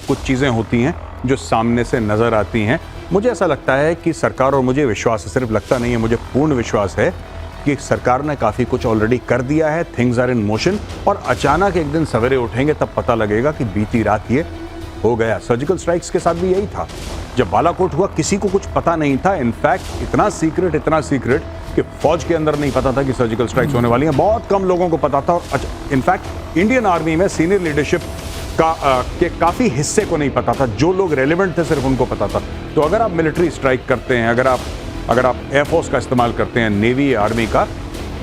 कुछ चीज़ें होती हैं जो सामने से नज़र आती हैं। मुझे ऐसा लगता है कि सरकार, और मुझे विश्वास है, सिर्फ लगता नहीं है, मुझे पूर्ण विश्वास है कि सरकार ने काफ़ी कुछ ऑलरेडी कर दिया है। थिंग्स आर इन मोशन, और अचानक एक दिन सवेरे उठेंगे तब पता लगेगा कि बीती रात ये हो गया। सर्जिकल स्ट्राइक्स के साथ भी यही था। जब बालाकोट हुआ किसी को कुछ पता नहीं था। इनफैक्ट इतना सीक्रेट कि फौज के अंदर नहीं पता था कि सर्जिकल स्ट्राइक्स होने वाली हैं। बहुत कम लोगों को पता था। और इनफैक्ट इंडियन आर्मी में सीनियर लीडरशिप के काफ़ी हिस्से को नहीं पता था। जो लोग रेलिवेंट थे सिर्फ उनको पता था। तो अगर आप मिलिट्री स्ट्राइक करते हैं, अगर आप एयरफोर्स का इस्तेमाल करते हैं, नेवी, आर्मी का,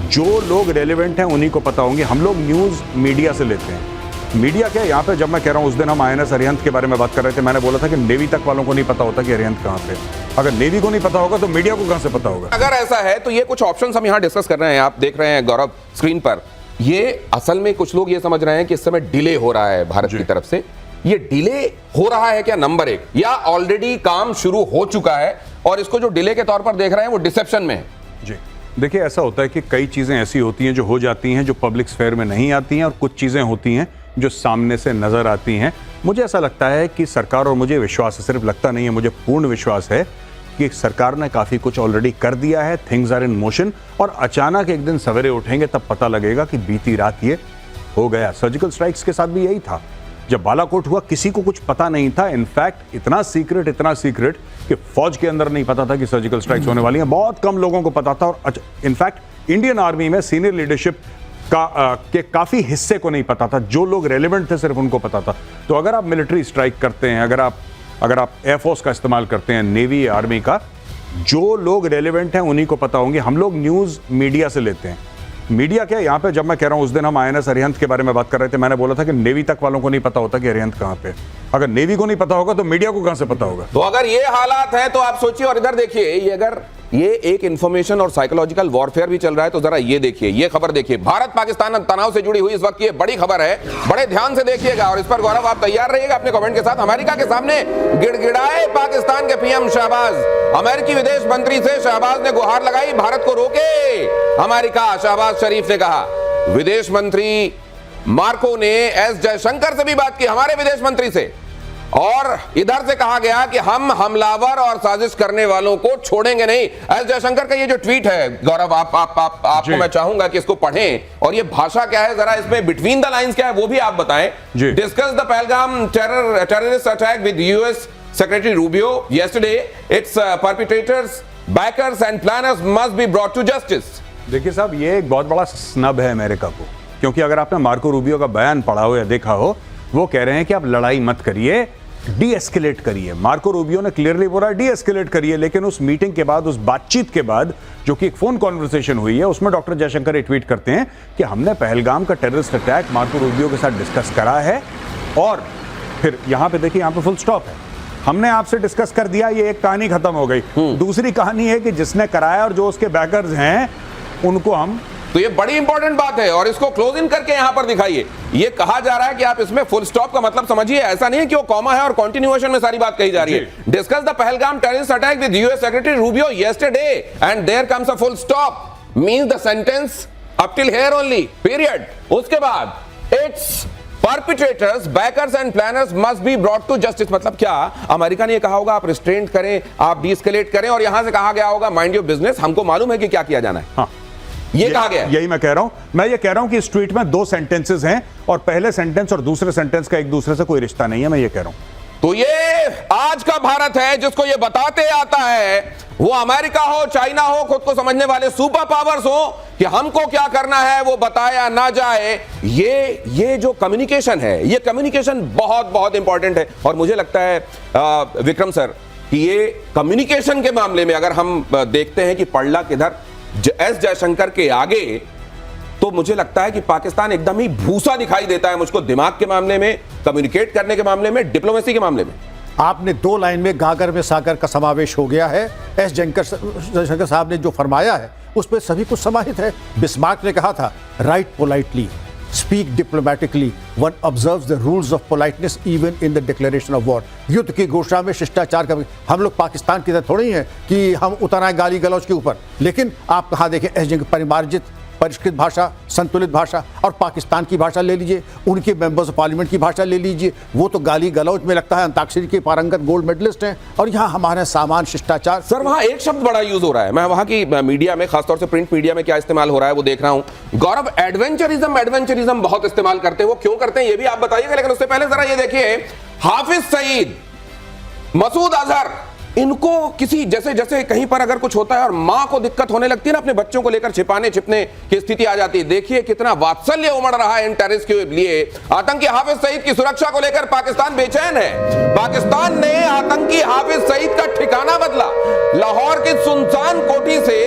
जो लोग रेलिवेंट हैं उन्हीं को पता होंगे। हम लोग न्यूज़ मीडिया से लेते हैं। मीडिया क्या, यहाँ पे जब मैं कह रहा हूँ, उस दिन हम INS अरिहंत के बारे में बात कर रहे थे, मैंने बोला था कि नेवी तक वालों को नहीं पता होता कि अरिहंत कहाँ पे। अगर नेवी को नहीं पता होगा तो मीडिया को कहाँ से पता होगा? अगर ऐसा है तो ये कुछ ऑप्शंस हम यहाँ डिस्कस कर रहे हैं। आप देख रहे हैं गौरव स्क्रीन पर, ये असल में कुछ लोग ये समझ रहे हैं कि इस समय डिले हो रहा है भारत की तरफ से। ये डिले हो रहा है क्या, नंबर एक, या ऑलरेडी काम शुरू हो चुका है और इसको जो डिले के तौर पर देख रहे हैं वो डिसेप्शन में है? जी देखिए, ऐसा होता है कि कई चीज़ें ऐसी होती हैं जो हो जाती हैं, जो पब्लिक स्फेयर में नहीं आती हैं, और कुछ चीज़ें होती हैं जो सामने से नज़र आती हैं। मुझे ऐसा लगता है कि सरकार, और मुझे विश्वास है, सिर्फ लगता नहीं है, मुझे पूर्ण विश्वास है कि सरकार ने काफ़ी कुछ ऑलरेडी कर दिया है। थिंग्स आर इन मोशन, और अचानक एक दिन सवेरे उठेंगे तब पता लगेगा कि बीती रात ये हो गया। सर्जिकल स्ट्राइक्स के साथ भी यही था। जब बालाकोट हुआ किसी को कुछ पता नहीं था। इनफैक्ट इतना सीक्रेट कि फौज के अंदर नहीं पता था कि सर्जिकल स्ट्राइक्स होने वाली हैं। बहुत कम लोगों को पता था। और इनफैक्ट इंडियन आर्मी में सीनियर लीडरशिप के काफ़ी हिस्से को नहीं पता था। जो लोग रेलिवेंट थे सिर्फ उनको पता था। तो अगर आप मिलिट्री स्ट्राइक करते हैं, अगर आप एयरफोर्स का इस्तेमाल करते हैं, नेवी, आर्मी का, जो लोग रेलिवेंट हैं उन्हीं को पता होंगे। हम लोग न्यूज़ मीडिया से लेते हैं। मीडिया क्या, यहाँ पे जब मैं कह रहा हूँ, उस दिन हम INS अरिहंत के बारे में बात कर रहे थे, मैंने बोला था कि नेवी तक वालों को नहीं पता होता कि अरिहंत कहाँ पे। अगर नेवी को नहीं पता होगा तो मीडिया को कहाँ से पता होगा? तो अगर ये हालात है तो आप सोचिए। और इधर देखिए, ये अगर ये एक इंफॉर्मेशन और साइकोलॉजिकल वॉरफेयर भी चल रहा है तो जरा ये देखिए, ये खबर देखिए। भारत पाकिस्तान तनाव से जुड़ी हुई इस वक्त ये बड़ी खबर है, बड़े ध्यान से देखिएगा। और इस पर गौरव आप तैयार रहिएगा अपने कमेंट के साथ। अमेरिका के सामने गिड़गिड़ाए पाकिस्तान के PM शहबाज। अमेरिकी विदेश मंत्री से शहबाज ने गुहार लगाई, भारत को रोके अमेरिका, शहबाज शरीफ ने कहा। विदेश मंत्री मार्को ने S जयशंकर से भी बात की, हमारे विदेश मंत्री से, और इधर से कहा गया कि हम हमलावर और साजिश करने वालों को छोड़ेंगे नहीं। एस जयशंकर का ये जो ट्वीट है गौरव, आपको मैं चाहूंगा कि इसको पढ़ें। और ये भाषा क्या है, जरा इसमें बिटवीन द लाइंस क्या है वो भी आप बताएं। Discuss the Pahalgam terrorist attack with US Secretary Rubio yesterday. Its perpetrators, backers and planners must be brought to justice. देखिए साहब, ये एक बहुत बड़ा स्नब है अमेरिका को, क्योंकि अगर आपने मार्को रूबियो का बयान पढ़ा हो या देखा हो, वो कह रहे हैं कि आप लड़ाई मत करिए, डी एस्केलेट करिए। मार्को रूबियो ने क्लियरली बोला डी एस्केलेट करिए। लेकिन उस मीटिंग के बाद, उस बातचीत के बाद, जो कि एक फोन कॉन्वर्सेशन हुई है, उसमें डॉक्टर जयशंकर ये ट्वीट करते हैं कि हमने पहलगाम का टेररिस्ट अटैक मार्को रूबियो के साथ डिस्कस करा है। और फिर यहाँ पे देखिए, यहाँ पे फुल स्टॉप है, हमने आपसे डिस्कस कर दिया, ये एक कहानी खत्म हो गई। दूसरी कहानी है कि जिसने कराया और जो उसके बैकर्स हैं उनको हम, तो ये बड़ी इंपॉर्टेंट बात है और इसको क्लोज इन करके यहां पर दिखाइए। ये कहा जा रहा है कि आप इसमें फुल स्टॉप का मतलब समझिए, ऐसा नहीं है कि वो कॉमा है और कंटिन्यूएशन में सारी बात कही जा रही है। Discuss the Pahalgam terrorist attack with US secretary Rubio yesterday and there comes a full stop, means the sentence up till here only, period. उसके बाद it's perpetrators, backers and planners must be brought to justice। मतलब क्या, America ने ये कहा होगा आप restraint करें, आप डीएस्केलेट करें, और यहां से कहा गया होगा माइंड योर बिजनेस, हमको मालूम है कि क्या किया जाना है। हाँ, ये कहा गया है। यही मैं कह रहा हूं। मैं ये कह रहा हूं कि इस ट्वीट में 2 सेंटेंसेस हैं और पहले सेंटेंस और दूसरे सेंटेंस का एक दूसरे से कोई रिश्ता नहीं है, मैं ये कह रहा हूं। तो ये आज का भारत है जिसको ये बताते आता है, वो अमेरिका हो, चाइना हो, खुद को समझने वाले सुपर पावर्स हो, कि हमको क्या करना है वो बताया ना जाए। ये जो कम्युनिकेशन है, ये कम्युनिकेशन बहुत बहुत इंपॉर्टेंट है। और मुझे लगता है विक्रम सर कि ये कम्युनिकेशन के मामले में अगर हम देखते हैं कि पड़ला किधर, एस जयशंकर के आगे, तो मुझे लगता है कि पाकिस्तान एकदम ही भूसा दिखाई देता है मुझको, दिमाग के मामले में, कम्युनिकेट करने के मामले में, डिप्लोमेसी के मामले में। आपने 2 लाइन में गागर में सागर का समावेश हो गया है। एस जयशंकर साहब ने जो फरमाया है उस पर सभी कुछ समाहित है। बिस्मार्क ने कहा था, right politely, speak diplomatically, one observes the rules of politeness even in the declaration of war. युद्ध की घोषणा में शिष्टाचार का, हम लोग पाकिस्तान की तरह थोड़ी हैं कि हम उतर आए गाली गलौज के ऊपर। लेकिन आप कहा देखें, एस जयशंकर परिमार्जित परिष्कृत भाषा, संतुलित भाषा, और पाकिस्तान की भाषा ले लीजिए, उनके मेंबर्स ऑफ पार्लियामेंट की भाषा ले लीजिए, वो तो गाली गलौज में लगता है अंताक्षरी के पारंगत गोल्ड मेडलिस्ट हैं, और यहाँ हमारे सामान शिष्टाचार। सर वहां एक शब्द बड़ा यूज हो रहा है, मैं वहां की मीडिया में, खासतौर से प्रिंट मीडिया में क्या इस्तेमाल हो रहा है वो देख रहा हूं। गौरव, एडवेंचरिज्म बहुत इस्तेमाल करते हैं, वो क्यों करते हैं ये भी आप बताइएगा, लेकिन उससे पहले जरा ये देखिए, हाफिज सईद, मसूद अजहर, इनको किसी जैसे जैसे कहीं पर अगर कुछ होता है और मां को दिक्कत होने लगती है ना, अपने बच्चों को लेकर छिपाने छिपने की स्थिति आ जाती है। देखिए कितना वात्सल्य उमड़ रहा है इन टेररिस्ट के लिए। आतंकी हाफिज सईद की सुरक्षा को लेकर पाकिस्तान बेचैन है। पाकिस्तान ने आतंकी हाफिज सईद का ठिकाना बदला, लाहौर की सुनसान कोठी से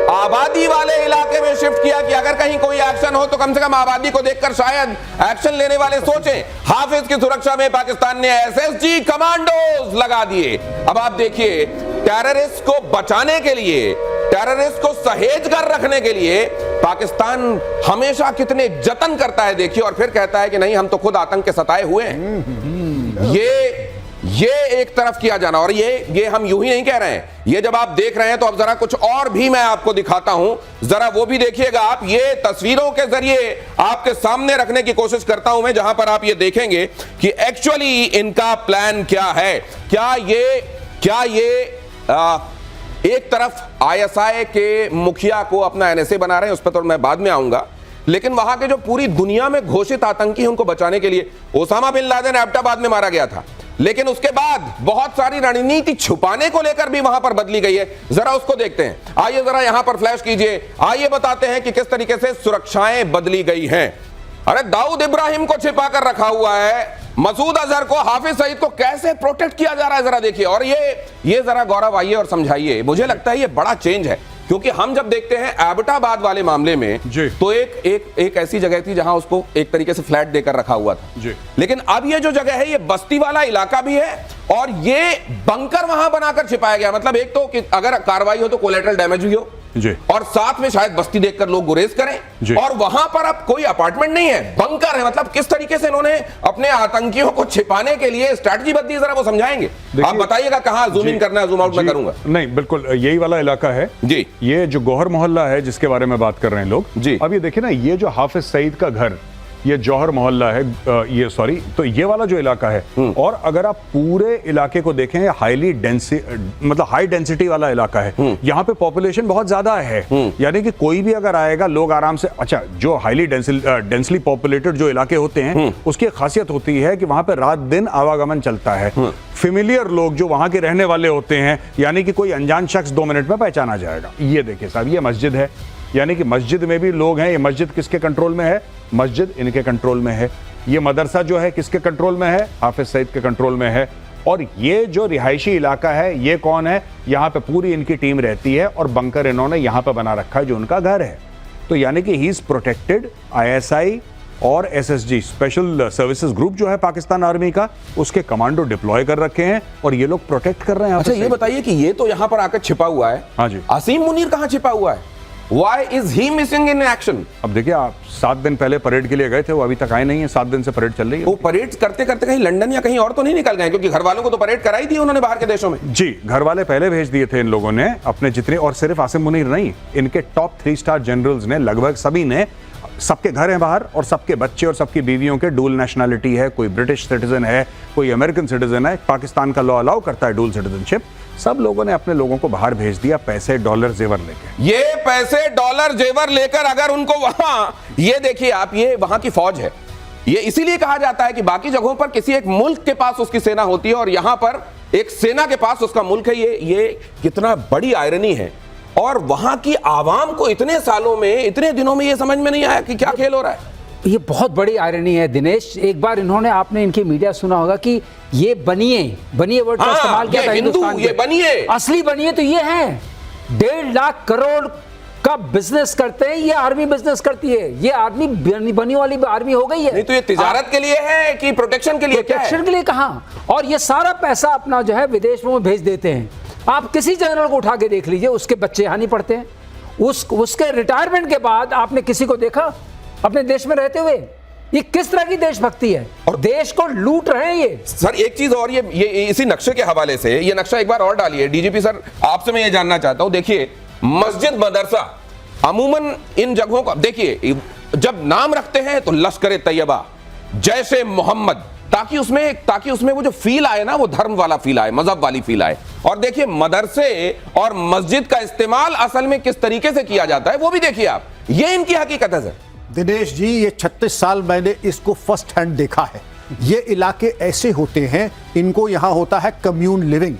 आबादी वाले इलाके में शिफ्ट किया कि अगर कहीं कोई एक्शन हो तो कम से कम आबादी को देखकर शायद एक्शन लेने वाले सोचें। हाफिज की सुरक्षा में पाकिस्तान ने एसएसजी कमांडोज लगा दिए। अब आप देखिए, टेररिस्ट को बचाने के लिए, टेररिस्ट को सहेज कर रखने के लिए पाकिस्तान हमेशा कितने जतन करता है देखिए, और फिर कहता है कि नहीं हम तो खुद आतंक के सताए हुए हैं। ये एक तरफ किया जाना, और ये हम यूं ही नहीं कह रहे हैं, ये जब आप देख रहे हैं तो अब जरा कुछ और भी मैं आपको दिखाता हूं, जरा वो भी देखिएगा आप। ये तस्वीरों के जरिए आपके सामने रखने की कोशिश करता हूं मैं, जहां पर आप ये देखेंगे कि एक्चुअली इनका प्लान क्या है। क्या ये एक तरफ आईएसआई के मुखिया को अपना एनएसए बना रहे हैं, उस पर तो मैं बाद में आऊंगा, लेकिन वहां के जो पूरी दुनिया में घोषित आतंकी हैं उनको बचाने के लिए, ओसामा बिन लादेन एबटाबाद में मारा गया था, लेकिन उसके बाद बहुत सारी रणनीति छुपाने को लेकर भी वहां पर बदली गई है। जरा उसको देखते हैं, आइए जरा यहां पर फ्लैश कीजिए, आइए बताते हैं कि किस तरीके से सुरक्षाएं बदली गई हैं। अरे दाऊद इब्राहिम को छिपा कर रखा हुआ है, मसूद अजहर को, हाफिज सईद को कैसे प्रोटेक्ट किया जा रहा है जरा देखिए। और ये जरा गौरव आइए और समझाइए, मुझे लगता है ये बड़ा चेंज है, क्योंकि हम जब देखते हैं एबटाबाद वाले मामले में तो एक ऐसी जगह थी जहां उसको एक तरीके से फ्लैट देकर रखा हुआ था, लेकिन अब ये जो जगह है ये बस्ती वाला इलाका भी है, और ये बंकर वहां बनाकर छिपाया गया। मतलब एक तो कि अगर कार्रवाई हो तो कोलेटरल डैमेज भी हो, और साथ में शायद बस्ती देखकर लोग गुरेज करें, और वहां पर अब कोई अपार्टमेंट नहीं है, बंकर है। मतलब किस तरीके से इन्होंने अपने आतंकियों को छिपाने के लिए स्ट्रैटेजी बदली, जरा वो समझाएंगे। आप बताइएगा कहां जूम इन करना है, जूम आउट मैं करूंगा। नहीं, बिल्कुल यही वाला इलाका है जी, ये जो गौहर मोहल्ला है जिसके बारे में बात कर रहे हैं लोग जी। अब ये देखिए ना, ये जो हाफिज सईद का घर, ये जौहर मोहल्ला है, ये सॉरी, तो ये वाला जो इलाका है, और अगर आप पूरे इलाके को देखें, हाईली मतलब हाई डेंसिटी वाला इलाका है, यहाँ पे पॉपुलेशन बहुत ज्यादा है, यानी कि कोई भी अगर आएगा लोग आराम से, अच्छा जो हाईली डेंसली पॉपुलेटेड जो इलाके होते हैं उसकी खासियत होती है कि वहां पे रात दिन आवागमन चलता है, फेमिलियर लोग जो वहां के रहने वाले होते हैं, यानी कि कोई अनजान शख्स 2 मिनट में पहचाना जाएगा। ये देखिए साहब, ये मस्जिद है, यानी कि मस्जिद में भी लोग हैं। ये मस्जिद किसके कंट्रोल में है? मस्जिद इनके कंट्रोल में है। ये मदरसा जो है किसके कंट्रोल में है? हाफिज सईद के कंट्रोल में है। और ये जो रिहायशी इलाका है, ये कौन है? यहाँ पे पूरी इनकी टीम रहती है, और बंकर इन्होंने यहाँ पे बना रखा है जो उनका घर है। तो यानी कि ही इज प्रोटेक्टेड। आईएसआई और एसएसजी स्पेशल सर्विसेज ग्रुप जो है पाकिस्तान आर्मी का, उसके कमांडो डिप्लॉय कर रखे हैं, और ये लोग प्रोटेक्ट कर रहे हैं। अच्छा ये बताइए कि ये तो यहाँ पर आकर छिपा हुआ है, हाँ जी, असीम मुनीर कहाँ छिपा हुआ है? Why is he missing in action? अब देखिए, आप 7 दिन पहले परेड के लिए गए थे, वो अभी तक आए नहीं है। 7 दिन से परेड चल रही है। वो परेड करते करते कहीं लंदन या कहीं और तो नहीं निकल गए? क्योंकि घर वालों को तो परेड कराई थी उन्होंने बाहर के देशों में। जी, घर वाले पहले भेज दिए थे इन लोगों ने अपने जितने, और सिर्फ आसिम मुनीर नहीं, इनके टॉप 3 स्टार जनरल्स ने, लगभग सभी ने, सबके घर हैं बाहर, और सबके बच्चे और सबकी बीवियों के डुअल नेशनैलिटी है, कोई ब्रिटिश सिटीजन है, कोई अमेरिकन सिटीजन है। पाकिस्तान का लॉ अलाउ करता है डुअल सिटीजनशिप। सब लोगों ने अपने लोगों को बाहर भेज दिया, पैसे डॉलर जेवर लेके। ये पैसे डॉलर जेवर लेकर अगर उनको वहां, ये देखिए आप, ये वहां की फौज है। ये इसीलिए कहा जाता है कि बाकी जगहों पर किसी एक मुल्क के पास उसकी सेना होती है, और यहां पर एक सेना के पास उसका मुल्क है। ये कितना बड़ी आयरनी है। और वहां की आवाम को इतने सालों में, इतने दिनों में ये समझ में नहीं आया कि क्या खेल हो रहा है। ये बहुत बड़ी आयरनी है दिनेश। एक बार इन्होंने, आपने इनकी मीडिया सुना होगा कि ये बनिए वर्ड का इस्तेमाल किया था हिंदुस्तान में। ये बनिए, असली बनिए तो ये है। 1.5 लाख करोड़ का बिजनेस करते हैं, ये आर्मी बिजनेस करती है। ये आर्मी बनी वाली आर्मी हो गई है। नहीं तो ये तिजारत के लिए है कि प्रोटेक्शन के लिए? प्रोटेक्शन के लिए कहाँ। और ये सारा पैसा अपना जो है विदेशों में भेज देते हैं। आप किसी जनरल को उठा के देख लीजिए, उसके बच्चे यहाँ नहीं पढ़ते हैं। उसके रिटायरमेंट के बाद आपने किसी को देखा अपने देश में रहते हुए? ये किस तरह की देशभक्ति है, और देश को लूट रहे हैं ये। सर एक चीज और, ये इसी नक्शे के हवाले से, ये नक्शा एक बार और डालिए डीजीपी सर, आपसे मैं ये जानना चाहता हूं। देखिए, मस्जिद मदरसा अमूमन इन जगहों का देखिए, जब नाम रखते हैं तो लश्कर तैयबा, जैशे मोहम्मद, ताकि उसमें वो जो फील आए ना, वो धर्म वाला फील आए, मजहब वाली फील आए। और देखिए मदरसे और मस्जिद का इस्तेमाल असल में किस तरीके से किया जाता है वो भी देखिए आप, ये इनकी हकीकत है सर। दिनेश जी, ये 36 साल मैंने इसको फर्स्ट हैंड देखा है। ये इलाके ऐसे होते हैं, इनको यहाँ होता है कम्यून लिविंग।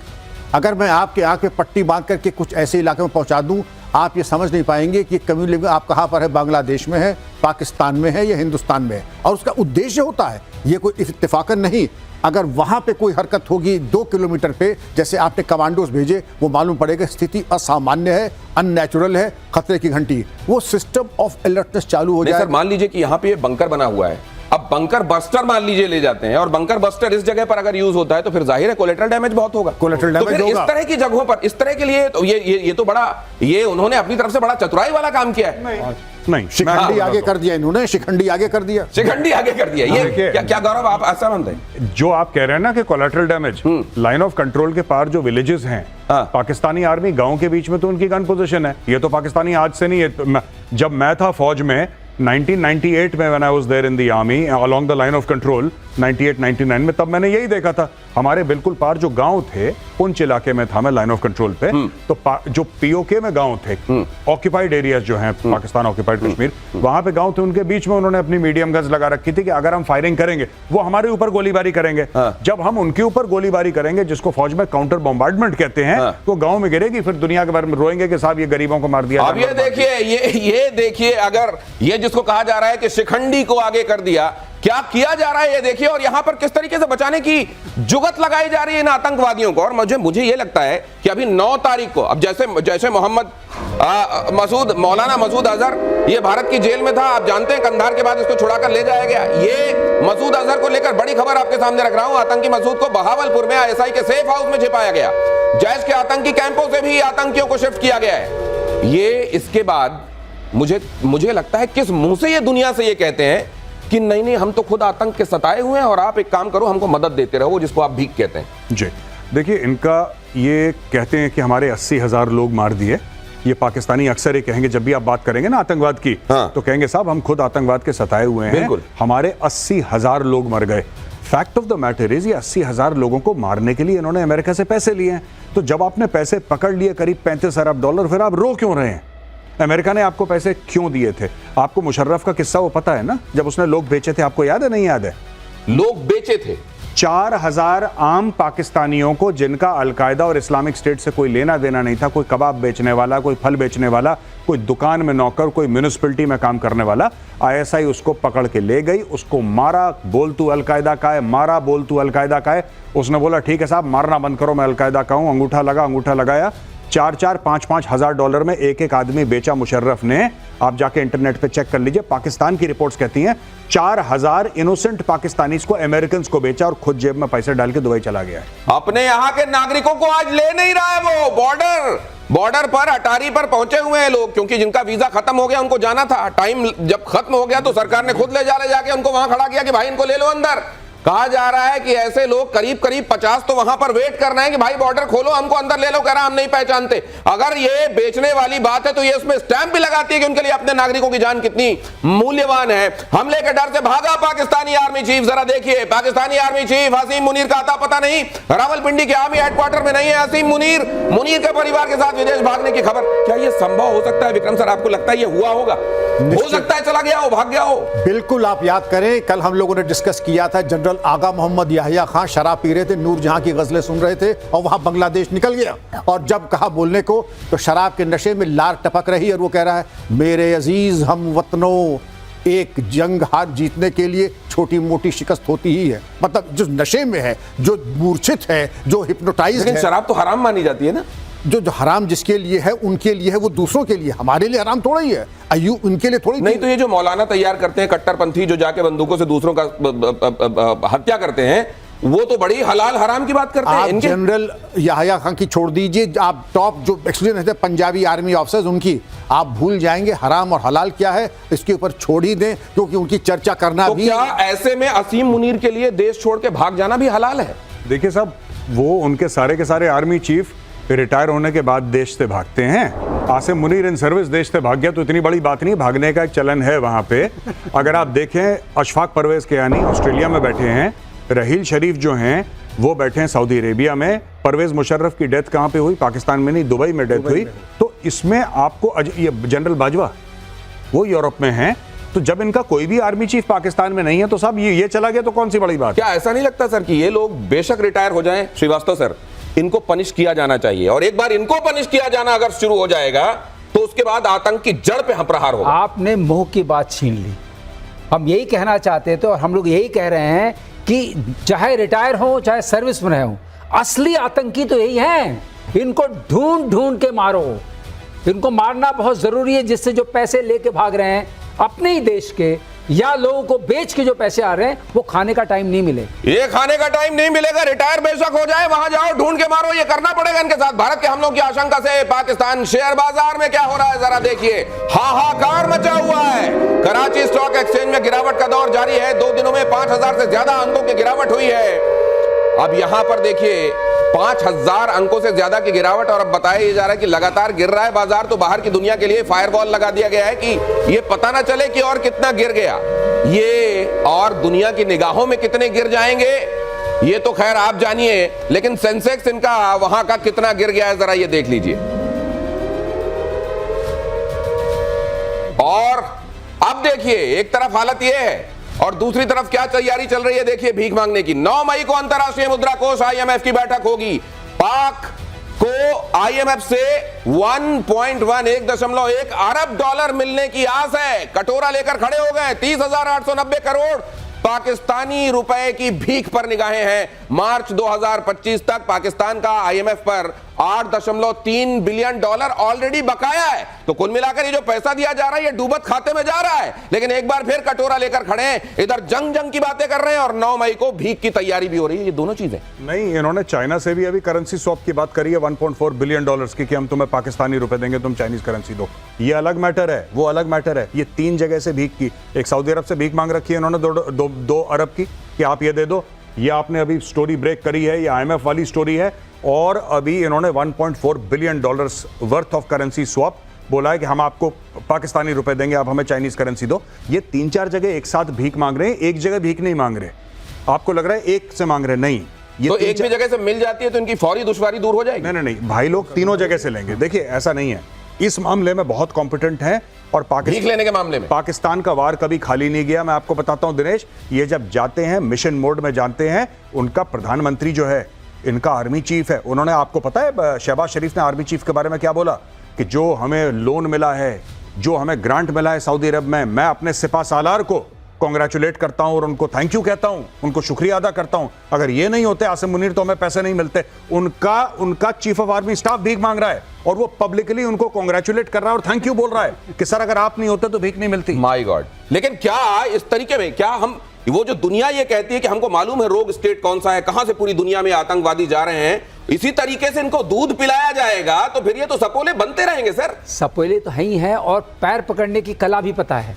अगर मैं आपके आंख पे पट्टी बांध करके कुछ ऐसे इलाके में पहुंचा दूं, आप ये समझ नहीं पाएंगे कि कम्यून लिविंग आप कहां पर है, बांग्लादेश में है, पाकिस्तान में है या हिंदुस्तान में है। और उसका उद्देश्य होता है, ये कोई इत्तेफाकन नहीं, अगर वहां पे कोई हरकत होगी 2 किलोमीटर पे, जैसे आपने कमांडोज भेजे, वो मालूम पड़ेगा स्थिति असामान्य है, अननेचुरल है, खतरे की घंटी, वो सिस्टम ऑफ अलर्टनेस चालू हो जाए। सर मान लीजिए कि यहाँ पे ये बंकर बना हुआ है, अब बंकर बस्टर मान लीजिए ले जाते हैं, और बंकर बस्टर इस जगह पर अगर यूज होता है तो फिर जाहिर है कोलेटरल डैमेज बहुत होगा। कोलेटरल तो डैमेज फिर होगा। इस तरह की जगहों पर, इस तरह के लिए तो ये तो बड़ा, ये उन्होंने अपनी तरफ से बड़ा चतुराई वाला काम किया है। नहीं, शिखंडी आगे कर दिया इन्होंने, शिखंडी आगे कर दिया, शिखंडी आगे कर दिया। ये क्या गौरव आप ऐसा मानते हैं? जो आप कह रहे हैं ना कि collateral damage, line of control के पार जो विलेजेस हैं, पाकिस्तानी आर्मी गांव के बीच में तो उनकी गन पोजीशन है। ये तो पाकिस्तानी आज से नहीं है, जब मैं था फौज में 1998 में, when I was there in the army along the line of control 98-99 में, तब मैंने यही देखा था। हमारे बिल्कुल पार जो गांव थे, पुंछ इलाके में था मैं लाइन ऑफ कंट्रोल पे, तो जो पीओके में गांव थे, ऑक्यूपाइड एरियाज जो हैं, पाकिस्तान ऑक्यूपाइड कश्मीर, वहां पे गांव थे, उनके बीच में उन्होंने अपनी मीडियम गन्स लगा रखी थी कि अगर हम फायरिंग करेंगे वो हमारे ऊपर गोलीबारी करेंगे। जब हम उनके ऊपर गोलीबारी करेंगे, जिसको फौज में काउंटर बॉम्बार्डमेंट कहते हैं, तो गांव में गिरेगी, फिर दुनिया के बारे में रोएंगे कि साहब ये गरीबों को मार दिया। अब ये देखिए, अगर ये जिसको कहा जा रहा है कि शिखंडी को आगे कर दिया, क्या किया जा रहा है ये देखिए, और यहां पर किस तरीके से बचाने की जुगत लगाई जा रही है इन आतंकवादियों को। और मुझे ये लगता है कि अभी 9 तारीख को, अब जैसे मोहम्मद मौलाना मसूद अजहर, ये भारत की जेल में था, आप जानते हैं कंधार के बाद इसको छुड़ाकर ले जाया गया। ये मसूद अजहर को लेकर बड़ी खबर आपके सामने रख रहा हूं। आतंकी मसूद को बहावलपुर में ISI के सेफ हाउस में छिपाया गया, जैश के आतंकी कैंपों से भी आतंकियों को शिफ्ट किया गया है। ये इसके बाद मुझे लगता है किस मुंह से ये दुनिया से ये कहते हैं कि नहीं हम तो खुद आतंक के सताए हुए हैं और आप एक काम करो, हमको मदद देते रहो, जिसको आप भीख कहते हैं। जी देखिए, इनका ये कहते हैं कि हमारे 80,000 लोग मार दिए। ये पाकिस्तानी अक्सर ये कहेंगे, जब भी आप बात करेंगे ना आतंकवाद की, तो कहेंगे साहब हम खुद आतंकवाद के सताए हुए हैं, हमारे 80,000 लोग मर गए। Fact of the matter is, ये 80,000 लोगों को मारने के लिए इन्होंने अमेरिका से पैसे लिए हैं। तो जब आपने पैसे पकड़ लिए करीब $35 अरब, फिर आप रो क्यों रहे हैं? अमेरिका ने आपको पैसे क्यों दिए थे? आपको मुशर्रफ का किस्सा वो पता है ना, जब उसने लोग बेचे थे, आपको याद है नहीं याद है? लोग बेचे थे 4,000 आम पाकिस्तानियों को, जिनका अलकायदा और इस्लामिक स्टेट से कोई लेना देना नहीं था, कोई कबाब बेचने वाला, कोई फल बेचने वाला, कोई दुकान में नौकर, कोई म्यूनिसिपैलिटी में काम करने वाला। ISI उसको पकड़ के ले गई, उसको मारा, बोल तू अलकायदा का है, मारा, बोल तू अलकायदा का है। उसने बोला ठीक है साहब मारना बंद करो, मैं अलकायदा का हूं। अंगूठा लगाया, 4-5 हजार डॉलर में एक आदमी बेचा मुशर्रफ ने। आप जाके इंटरनेट पे चेक कर लीजिए, पाकिस्तान की रिपोर्ट्स कहती हैं 4,000 इनोसेंट पाकिस्तानीज को अमेरिकन को बेचा और खुद जेब में पैसे डाल के दुबई चला गया है। अपने यहां के नागरिकों को आज ले नहीं रहा है वो। बॉर्डर पर अटारी पर पहुंचे हुए हैं लोग, क्योंकि जिनका वीजा खत्म हो गया, उनको जाना था, टाइम जब खत्म हो गया तो सरकार ने खुद ले जाके उनको वहां खड़ा किया कि भाई इनको ले लो अंदर। कहा जा रहा है कि ऐसे लोग करीब 50 तो वहां पर वेट कर रहे हैं कि भाई बॉर्डर खोलो, हमको अंदर ले लो। कह रहा हम नहीं पहचानते। अगर ये बेचने वाली बात है तो ये उसमें स्टैंप भी लगाती है कि उनके लिए अपने नागरिकों की जान कितनी मूल्यवान है। हमले के डर से भागा पाकिस्तानी आर्मी चीफ। जरा देखिए, पाकिस्तानी आर्मी चीफ हसीम मुनीर का आता पता नहीं, रावलपिंडी के आर्मी हेडक्वार्टर में नहीं है हसीम मुनीर के परिवार के साथ विदेश भागने की खबर। क्या ये संभव हो सकता है विक्रम सर? आपको लगता है ये हुआ होगा? हो सकता है चला गया हो, भाग गया हो। बिल्कुल। आप याद करें, कल हम लोगों ने डिस्कस किया था, जनरल आगा मोहम्मद याहिया खान शराब पी रहे थे, नूरजहां की गजलें सुन रहे थे और वहां बांग्लादेश निकल गया। और जब कहा बोलने को तो शराब के नशे में लार टपक रही और वो कह रहा है मेरे अजीज हम वतनों, एक जंग हार जीतने के लिए छोटी मोटी शिकस्त होती ही है। मतलब जो नशे में है, जो मूर्छित है, जो हिप्नोटाइज्ड है। शराब तो हराम मानी जाती है ना। जो हराम जिसके लिए है उनके लिए है, वो दूसरों के लिए, हमारे लिए हराम थोड़ा ही है। अय्यू उनके लिए थोड़ी नहीं। तो ये जो मौलाना तैयार करते हैं कट्टरपंथी, जो जाके बंदूकों से दूसरों का हत्या करते हैं, वो तो बड़ी हलाल हराम की बात करते हैं। आप जनरल याहिया खान की छोड़ दीजिए, आप टॉप जो एक्सपीरियंस है पंजाबी आर्मी ऑफिसर्स, उनकी आप भूल जाएंगे हराम और हलाल क्या है। इसके ऊपर छोड़ ही दें, क्योंकि उनकी चर्चा करना तो भी। क्या ऐसे में असीम मुनीर के लिए देश छोड़ के भाग जाना भी हलाल है? देखिए साहब, वो उनके सारे के सारे आर्मी चीफ रिटायर होने के बाद देश से भागते हैं। आसिम मुनीर इन सर्विस देश से भाग गया तो इतनी बड़ी बात नहीं, भागने का एक चलन है वहां पे। अगर आप देखें, अशफाक परवेज कियानी ऑस्ट्रेलिया में बैठे हैं, रहील शरीफ जो हैं वो बैठे हैं सऊदी अरेबिया में, परवेज मुशर्रफ की डेथ कहां पे हुई? पाकिस्तान में नहीं, दुबई में डेथ हुई। तो इसमें आपको ये जनरल बाजवा वो यूरोप में हैं, तो जब इनका कोई भी आर्मी चीफ पाकिस्तान में नहीं है तो साहब ये चला गया तो कौन सी बड़ी बात? क्या ऐसा नहीं लगता सर कि ये लोग बेशक रिटायर हो जाएं, श्रीवास्तव सर, इनको पनिश किया जाना चाहिए, और एक बार इनको पनिश किया जाना अगर शुरू हो जाएगा तो उसके बाद आतंक की जड़ पे हम प्रहार होगा। आपने मुंह की बात छीन ली। हम यही कहना चाहते थे और हम लोग यही कह रहे हैं कि चाहे रिटायर हो चाहे सर्विस में हो, असली आतंकी तो यही हैं। इनको ढूंढ ढूंढ के मारो, इनको मारना बहुत जरूरी है, जिससे जो पैसे लेके भाग रहे हैं अपने ही देश के या लोगों को बेच के जो पैसे आ रहे हैं वो खाने का टाइम नहीं मिले। ये खाने का टाइम नहीं मिलेगा, रिटायर बेशक हो जाए, वहां जाओ ढूंढ के मारो, ये करना पड़ेगा इनके साथ। भारत के हमलों की आशंका से पाकिस्तान शेयर बाजार में क्या हो रहा है जरा देखिए, हाहाकार मचा हुआ है। कराची स्टॉक एक्सचेंज में गिरावट का दौर जारी है, 2 दिनों में 5000 से ज्यादा अंकों की गिरावट हुई है। अब यहां पर देखिए 5000 अंकों से ज्यादा की गिरावट, और अब बताया जा रहा है कि लगातार गिर रहा है बाजार, तो बाहर की दुनिया के लिए फायरवॉल लगा दिया गया है कि ये पता ना चले कि और कितना गिर गया, ये और दुनिया की निगाहों में कितने गिर जाएंगे ये तो खैर आप जानिए, लेकिन सेंसेक्स इनका वहां का कितना गिर गया है जरा ये देख लीजिए। और अब देखिए एक तरफ हालत ये है और दूसरी तरफ क्या तैयारी चल रही है, देखिए भीख मांगने की। 9 मई को अंतरराष्ट्रीय मुद्रा कोष IMF की बैठक होगी। पाक को IMF से 1.1 अरब डॉलर मिलने की आस है। कटोरा लेकर खड़े हो गए, 30,890 करोड़ पाकिस्तानी रुपए की भीख पर निगाहें हैं। मार्च 2025 तक पाकिस्तान का IMF पर 8.3 बिलियन डॉलर ऑलरेडी बकाया है। तो कुल मिलाकर ये जो पैसा दिया जा रहा है ये डूबत खाते में जा रहा है। लेकिन एक बार फिर कटोरा लेकर खड़े हैं, इधर जंग की बातें कर रहे हैं और 9 मई को भीख की तैयारी भी हो रही है। ये दोनों चीजें नहीं, इन्होंने चाइना से भी अभी करेंसी स्वैप की बात करी है 1.4 बिलियन डॉलर्स की, कि हम तुम्हें पाकिस्तानी रुपए देंगे, तुम चाइनीज करेंसी दो। ये अलग मैटर है, वो अलग मैटर है। ये 3 जगह से भीख की, एक सऊदी अरब से भीख मांग रखी है इन्होंने 2 अरब की कि आप ये दे दो। ये आपने अभी स्टोरी ब्रेक करी है, ये IMF वाली स्टोरी है। और अभी इन्होंने 1.4 billion dollars worth of currency swap बोला है कि हम आपको पाकिस्तानी रुपए देंगे, आप हमें चाइनीज करेंसी दो। ये 3-4 जगह एक साथ भीख मांग रहे हैं, एक जगह भीख नहीं मांग रहे। आपको लग रहा है एक से मांग रहे, नहीं। ये तो एक भी जगह से मिल जाती है तो इनकी फौरी दुश्वारी दूर हो जाएगी। नहीं, भाई लोग तीनों जगह से लेंगे। देखिए ऐसा नहीं है, इस मामले में बहुत कॉम्पिटेंट है और भीख लेने के मामले में पाकिस्तान का वार कभी खाली नहीं गया। मैं आपको बताता हूं दिनेश, ये जब जाते हैं मिशन मोड में जानते हैं, उनका प्रधानमंत्री जो है, इनका आर्मी चीफ है, उन्होंने, आपको पता है शहबाज शरीफ ने आर्मी चीफ के बारे में क्या बोला कि जो हमें लोन मिला है, जो हमें ग्रांट मिला है सऊदी अरब में, मैं अपने सिपा सालार को कांग्रेचुलेट करता हूं और उनको थैंक यू कहता हूं, उनको शुक्रिया अदा करता हूं। अगर ये नहीं होते आसिम मुनीर तो हमें पैसे नहीं मिलते। उनका चीफ ऑफ आर्मी स्टाफ भीख मांग रहा है और वो पब्लिकली उनको कांग्रेचुलेट कर रहा है और थैंक यू बोल रहा है कि सर अगर आप नहीं होते तो भीख नहीं मिलती। My God. लेकिन क्या इस तरीके में, क्या हम, वो जो दुनिया ये कहती है कि हमको मालूम है रोग स्टेट कौन सा है, कहां से पूरी दुनिया में आतंकवादी जा रहे हैं, इसी तरीके से इनको दूध पिलाया जाएगा तो फिर ये तो सपोले बनते रहेंगे सर। सपोले तो है ही है, और पैर पकड़ने की कला भी पता है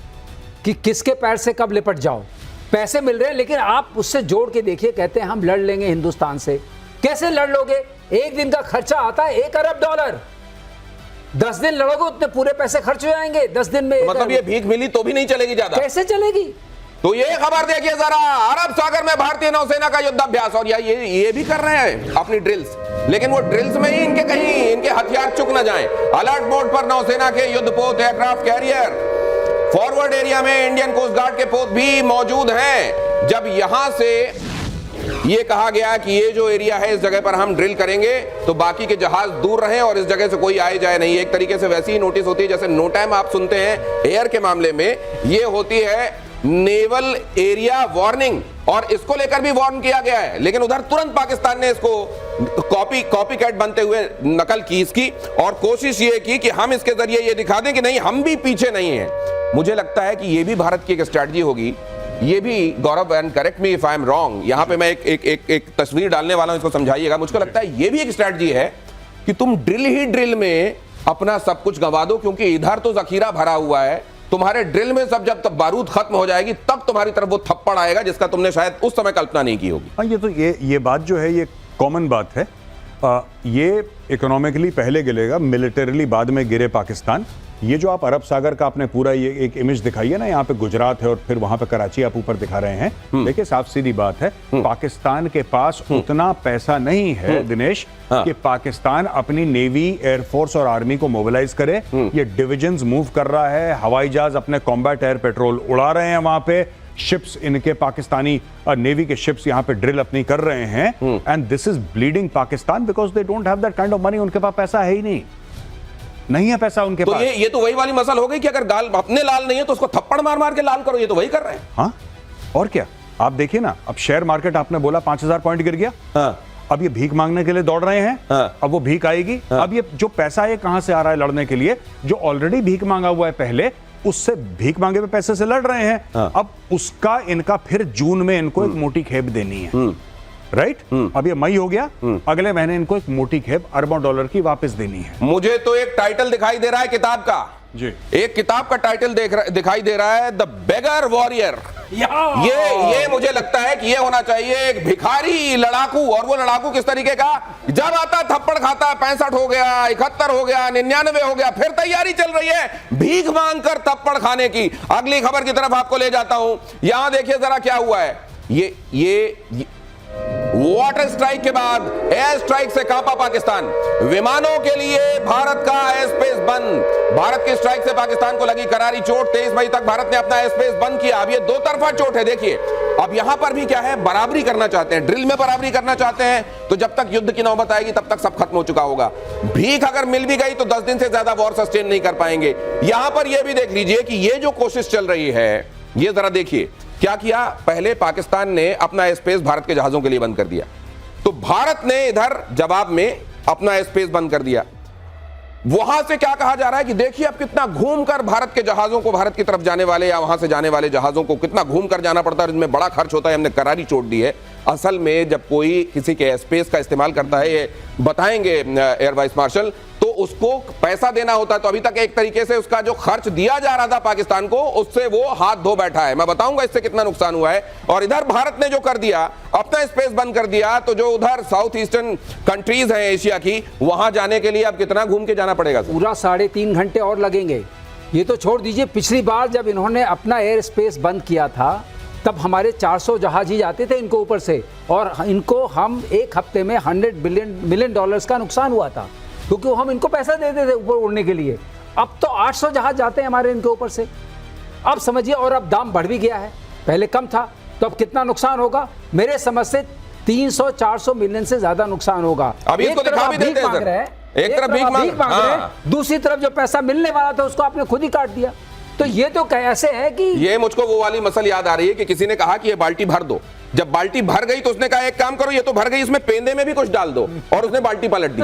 कि किसके पैर से कब लिपट जाओ। पैसे मिल रहे हैं लेकिन आप उससे जोड़ के देखिए, कहते हैं हम लड़ लेंगे हिंदुस्तान से। कैसे लड़ लोगे? एक दिन का खर्चा आता है 1 अरब डॉलर। 10 दिन लड़ोगे उतने पूरे पैसे खर्च हो जाएंगे 10 दिन में। मतलब ये भीख मिली तो भी नहीं चलेगी ज्यादा। कैसे चलेगी? तो ये खबर देखिए जरा, अरब सागर में भारतीय नौसेना का युद्धाभ्यास, और ये भी कर रहे हैं अपनी ड्रिल्स, लेकिन वो ड्रिल्स में ही इनके हथियार चुक न जाएं। अलर्ट मोड पर नौसेना के युद्धपोत, एयरक्राफ्ट कैरियर, फॉरवर्ड एरिया में इंडियन कोस्ट गार्ड के पोत भी मौजूद हैं। जब यहां से ये कहा गया कि ये जो एरिया है इस जगह पर हम ड्रिल करेंगे तो बाकी के जहाज दूर रहें और इस जगह से कोई आए जाए नहीं। एक तरीके से वैसी ही नोटिस होती है जैसे नो टाइम आप सुनते हैं एयर के मामले में, ये होती है नेवल एरिया वार्निंग, और इसको लेकर भी वार्न किया गया है। लेकिन उधर तुरंत पाकिस्तान ने इसको कॉपी कैट बनते हुए नकल की इसकी, और कोशिश ये की कि हम इसके जरिए ये दिखा दें कि नहीं, हम भी पीछे नहीं हैं। मुझे लगता है कि ये भी भारत की एक स्ट्रैटेजी होगी। ये भी Gaurav, and correct me if I am wrong, यहां पे मैं एक तस्वीर डालने वाला हूं, इसको समझाइएगा। मुझको लगता है ये भी एक स्ट्रैटेजी है कि तुम ड्रिल ही ड्रिल में अपना सब कुछ गंवा दो, क्योंकि इधर तो जखीरा भरा हुआ है। तुम्हारे ड्रिल में सब जब तक बारूद खत्म हो जाएगी तब तुम्हारी तरफ वो थप्पड़ आएगा जिसका तुमने शायद उस समय कल्पना नहीं की होगी। हाँ, ये तो ये बात जो है ये कॉमन बात है। ये इकोनॉमिकली पहले गिरेगा, मिलिटरीली बाद में गिरे पाकिस्तान। ये जो आप अरब सागर का आपने पूरा ये एक इमेज दिखाई है ना, यहाँ पे गुजरात है और फिर वहां पे कराची आप ऊपर दिखा रहे हैं। देखिए साफ सीधी बात है, पाकिस्तान के पास उतना पैसा नहीं है दिनेश कि पाकिस्तान अपनी नेवी, एयरफोर्स और आर्मी को मोबिलाइज करे। ये डिविजन्स मूव कर रहा है, हवाई जहाज अपने कॉम्बैट एयर पेट्रोल उड़ा रहे हैं वहां पे, शिप्स इनके पाकिस्तानी नेवी के शिप्स यहाँ पे ड्रिल अपनी कर रहे हैं। And this is bleeding Pakistan because they don't have that kind of money. उनके पास पैसा है ही नहीं है पैसा उनके तो पास। ये तो वही वाली मसल हो गई कि अगर गाल अपने लाल नहीं है तो उसको थप्पड़ मार मार के लाल करो। ये तो वही कर रहे हैं। हाँ, और क्या। आप देखिए ना, अब शेयर मार्केट आपने बोला 5000 पॉइंट गिर गया। हाँ। अब ये भीख मांगने के लिए दौड़ रहे हैं। हाँ। अब वो भीख आएगी। अब ये जो पैसा है कहां से आ रहा है लड़ने के लिए? जो ऑलरेडी भीख मांगा हुआ है पहले, उससे भीख मांगे हुए पैसे से लड़ रहे हैं। हाँ। अब उसका इनका फिर जून में इनको एक मोटी खेप देनी है, राइट? अब ये मई हो गया, अगले महीने इनको एक मोटी खेप अरबों डॉलर की वापस देनी है। मुझे तो एक टाइटल दिखाई दे रहा है किताब का जी। एक किताब का टाइटल दिखाई दे रहा है, द बेगर वॉरियर। ये मुझे लगता है कि ये होना चाहिए एक भिखारी लड़ाकू। और वो लड़ाकू किस तरीके का? जब आता थप्पड़ खाता, 65 हो गया, 71 हो गया, 99 हो गया, फिर तैयारी चल रही है भीख मांगकर थप्पड़ खाने की। अगली खबर की तरफ आपको ले जाता हूं। यहां देखिए जरा क्या हुआ है। ये वाटर स्ट्राइक के बाद एयर स्ट्राइक से कांपा पाकिस्तान। विमानों के लिए भारत का एयर स्पेस बंद। भारत की स्ट्राइक से पाकिस्तान को लगी करारी चोट। 23 मई तक भारत ने अपना एयर स्पेस बंद किया। अब ये दो तरफा चोट है। देखिए अब यहां पर भी क्या है, बराबरी करना चाहते हैं, ड्रिल में बराबरी करना चाहते हैं। तो जब तक युद्ध की नौबत आएगी तब तक सब खत्म हो चुका होगा। भीख अगर मिल भी गई तो 10 दिन से ज्यादा वॉर सस्टेन नहीं कर पाएंगे। यहां पर यह भी देख लीजिए कि ये जो कोशिश चल रही है, ये जरा देखिए क्या किया। पहले पाकिस्तान ने अपना एयर स्पेस भारत के जहाजों के लिए बंद कर दिया, तो भारत ने इधर जवाब में अपना एयर स्पेस बंद कर दिया। वहां से क्या कहा जा रहा है कि देखिए अब कितना घूमकर भारत के जहाजों को, भारत की तरफ जाने वाले या वहां से जाने वाले जहाजों को कितना घूमकर जाना पड़ता है, इसमें बड़ा खर्च होता है, हमने करारी चोट दी है। असल में जब कोई किसी के एयर स्पेस का इस्तेमाल करता है, ये बताएंगे एयर वाइस मार्शल, तो उसको पैसा देना होता है। तो अभी तक एक तरीके से उसका जो खर्च दिया जा रहा था पाकिस्तान को, उससे वो हाथ धो बैठा है। मैं बताऊंगा इससे कितना नुकसान हुआ है। और इधर भारत ने जो कर दिया, अपना स्पेस बंद कर दिया, तो जो उधर साउथ ईस्टर्न कंट्रीज हैं एशिया की, वहां जाने के लिए अब कितना घूम के जाना पड़ेगा? पूरा 3.5 घंटे और लगेंगे। ये तो छोड़ दीजिए, पिछली बार जब इन्होंने अपना एयर स्पेस बंद किया था तब हमारे 400 जहाज ही जाते थे इनको ऊपर से, और इनको हम एक हफ्ते में $100 मिलियन का नुकसान हुआ था, क्योंकि हम इनको पैसा देते थे ऊपर उड़ने के लिए। अब तो 800 जहाज जाते हैं हमारे इनके ऊपर से। अब समझिए, और अब दाम बढ़ भी गया है, पहले कम था, तो अब कितना नुकसान होगा? मेरे समझ से 300-400 मिलियन से ज्यादा नुकसान होगा। अभी इसको दिखा भी देते हैं सर। एक तरफ भीख मांग रहे हैं, दूसरी तरफ जो पैसा मिलने वाला था उसको आपने खुद ही काट दिया। तो ये तो कैसे है कि ये मुझको वो वाली मसल याद आ रही है कि किसी ने कहा कि ये बाल्टी भर दो। जब बाल्टी भर गई तो उसने कहा एक काम करो, ये तो भर गई, इसमें पेंदे में भी कुछ डाल दो, और उसने बाल्टी पलट दी।